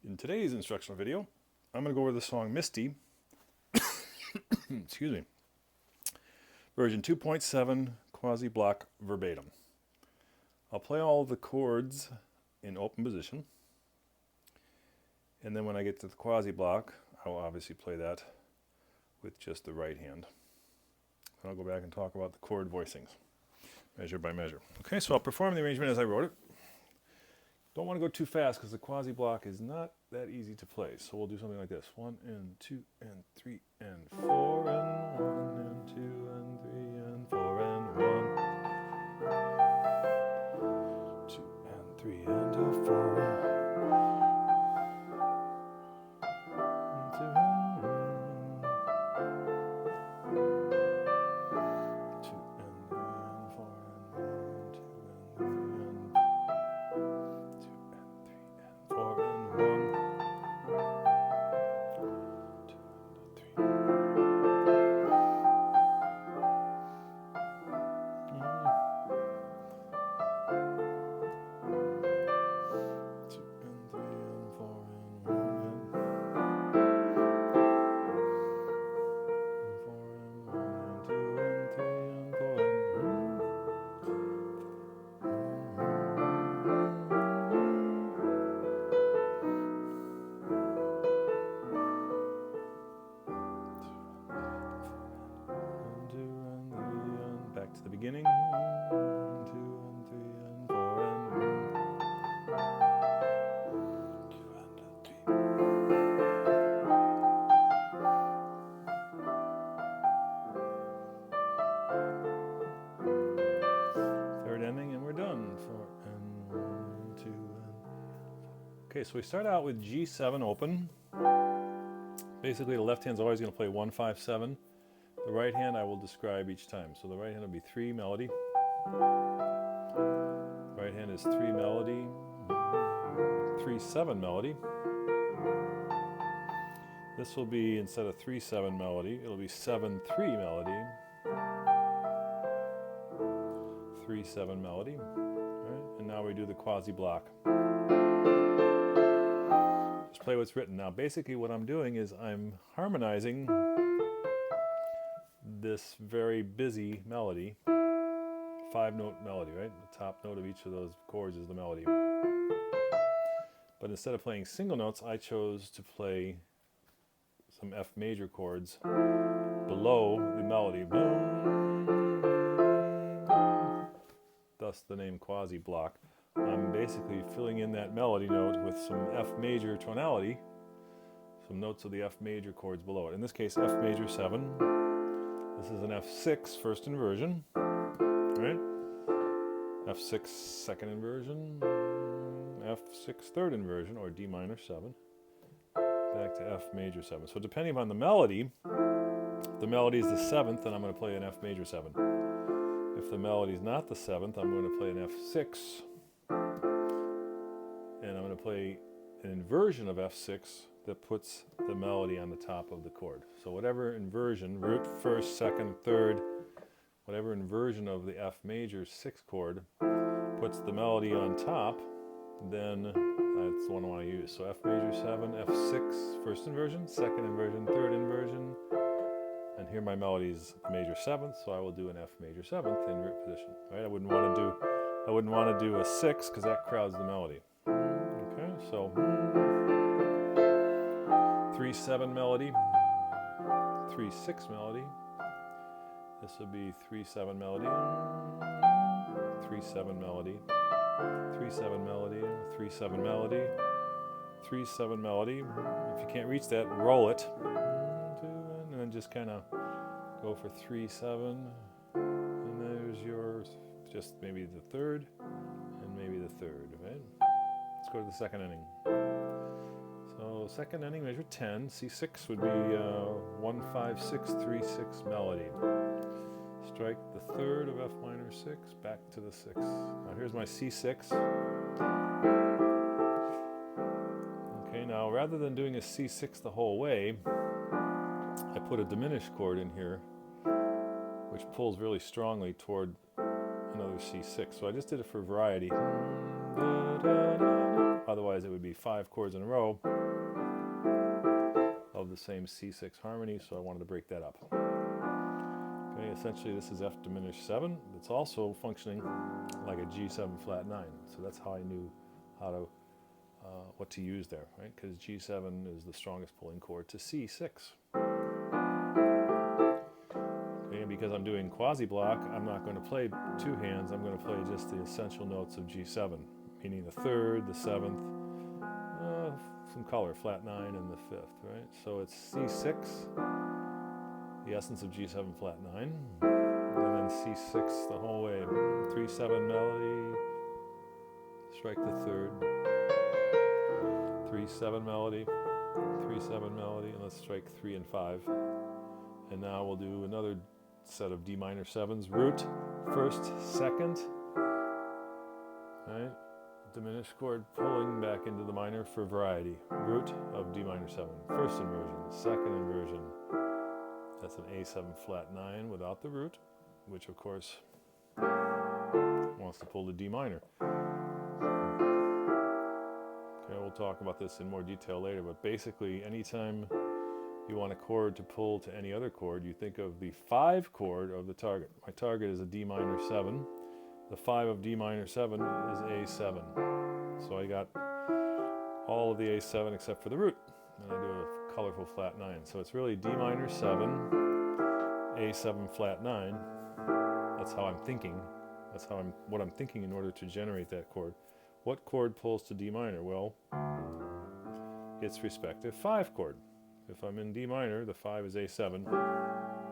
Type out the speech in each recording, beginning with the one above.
In today's instructional video, I'm going to go over the song Misty, excuse me, version 2.7 Quasi block verbatim. I'll play all the chords in open position, and then when I get to the Quasi block, I'll obviously play that with just the right hand. And I'll go back and talk about the chord voicings, measure by measure. Okay, so I'll perform the arrangement as I wrote it. Don't want to go too fast because the Quasi block is not that easy to play. So we'll do something like this. 1 and 2 and 3 and 4 and 1 and 2 and 3 and 4 and 1. 2 and 3 and 4. Back to the beginning. 1, 2 and 3 and 4 and 1, 2 and 3. Third ending and we're done. 4 and 1, 2 and 4. Okay, so we start out with G7 open. Basically the left hand's always going to play 1, 5, 7. The right hand I will describe each time. So the right hand will be 3 melody. Right hand is 3 melody, 3, 7 melody. This will be, instead of 3, 7 melody, it'll be 7, 3 melody, 3, 7 melody. All right? And now we do the Quasi block. Just play what's written. Now basically what I'm doing is I'm harmonizing this very busy melody, 5-note melody, right? The top note of each of those chords is the melody. But instead of playing single notes, I chose to play some F major chords below the melody. Thus the name Quasi block. I'm basically filling in that melody note with some F major tonality, some notes of the F major chords below it. In this case, F major 7. This is an F6 first inversion, right? F6 second inversion, F6 third inversion, or D minor 7, back to F major 7. So depending upon the melody, if the melody is the 7th, then I'm going to play an F major 7. If the melody is not the 7th, I'm going to play an F6, and I'm going to play an inversion of F6 that puts the melody on the top of the chord. So whatever inversion, root first, second, third, whatever inversion of the F major 6th chord puts the melody on top, then that's the one I want to use. So F major 7, F6, first inversion, second inversion, third inversion, and here my melody is major 7th, so I will do an F major 7th in root position. Right? I wouldn't want to do a 6 because that crowds the melody. Okay, so 3, 7 melody, 3, 6 melody. This would be 3, 7 melody, 3, 7 melody, 3, 7 melody, 3, 7 melody, 3, 7 melody. If you can't reach that, roll it, and then just kind of go for 3, 7, and there's your, just maybe the third, and maybe the third, right? Let's go to the second ending. So second ending, measure 10. C6 would be 1, 5, 6, 3, 6 melody. Strike the third of F minor 6, back to the 6th. Now here's my C6. Okay, now rather than doing a C6 the whole way, I put a diminished chord in here, which pulls really strongly toward another C6. So I just did it for variety. Otherwise it would be 5 chords in a row of the same C6 harmony, so I wanted to break that up. Okay, essentially this is F diminished 7. It's also functioning like a G7 flat 9. So that's how I knew how to what to use there, right? Because G7 is the strongest pulling chord to C6. Okay, and because I'm doing quasi block, I'm not going to play 2 hands. I'm going to play just the essential notes of G7, meaning the 3rd, the 7th, some color, flat 9, and the 5th, right? So it's C6, the essence of G7 flat 9, and then C6 the whole way. 3/7 melody, strike the 3rd, 3/7 melody, 3/7 melody, and let's strike 3 and 5. And now we'll do another set of D minor 7s, root, 1st, 2nd, right? Diminished chord pulling back into the minor for variety. Root of D minor 7. 1st inversion, 2nd inversion. That's an A7 flat 9 without the root, which of course wants to pull to D minor. Okay, we'll talk about this in more detail later, but basically anytime you want a chord to pull to any other chord, you think of the 5 chord of the target. My target is a D minor 7. The 5 of D minor 7 is A7. So I got all of the A7 except for the root. And I do a colorful flat 9. So it's really D minor 7, A7 flat 9. That's how I'm thinking. That's what I'm thinking in order to generate that chord. What chord pulls to D minor? Well, its respective 5 chord. If I'm in D minor, the 5 is A7.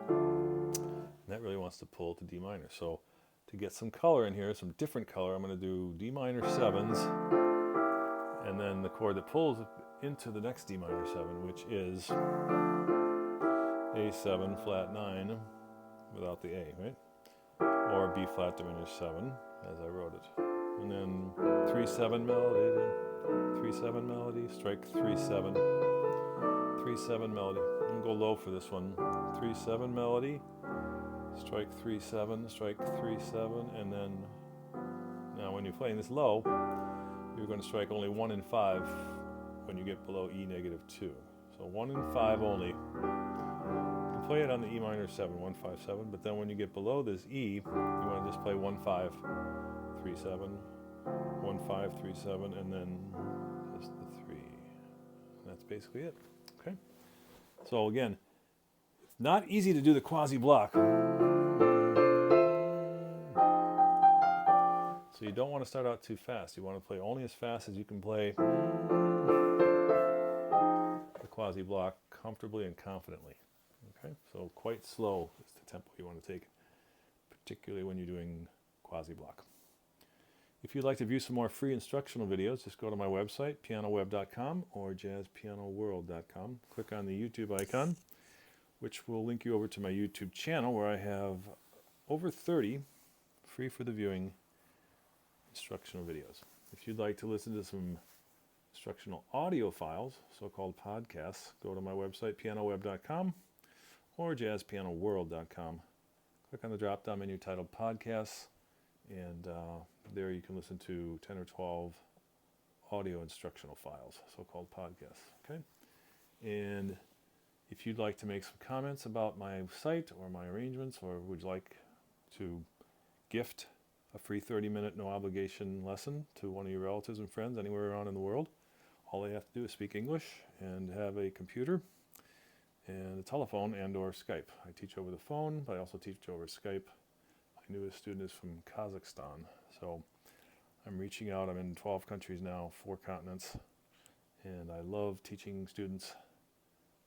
And that really wants to pull to D minor. So to get some color in here, some different color, I'm going to do D minor 7s, and then the chord that pulls into the next D minor 7, which is A7 flat 9 without the A, right? Or B flat diminished 7, as I wrote it. And then 3/7 melody, 3/7 melody, strike 3/7, 3/7 melody. I'm going to go low for this one. 3/7 melody, strike 3/7, strike 3/7, and then now when you're playing this low, you're going to strike only 1 and 5 when you get below E negative 2. So 1 and 5 only. You can play it on the E minor 7, 1, 5, 7, but then when you get below this E, you want to just play 1, 5, 3, 7, 1, 5, 3, 7, and then just the 3. And that's basically it. Okay. So again, it's not easy to do the quasi block. So you don't want to start out too fast. You want to play only as fast as you can play the quasi block comfortably and confidently. Okay, so quite slow is the tempo you want to take, particularly when you're doing quasi block. If you'd like to view some more free instructional videos, just go to my website, pianoweb.com or jazzpianoworld.com. Click on the YouTube icon, which will link you over to my YouTube channel where I have over 30 free for the viewing instructional videos. If you'd like to listen to some instructional audio files, so-called podcasts, go to my website, pianoweb.com or jazzpianoworld.com. Click on the drop-down menu titled Podcasts, and there you can listen to 10 or 12 audio instructional files, so-called podcasts. Okay? And if you'd like to make some comments about my site or my arrangements, or would like to gift a free 30-minute no-obligation lesson to one of your relatives and friends anywhere around in the world, all they have to do is speak English and have a computer and a telephone and or Skype. I teach over the phone, but I also teach over Skype. My newest student is from Kazakhstan, so I'm reaching out. I'm in 12 countries now, 4 continents, and I love teaching students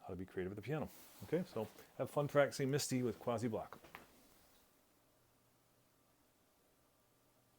how to be creative with the piano. Okay, so have fun practicing Misty with Quasi Block.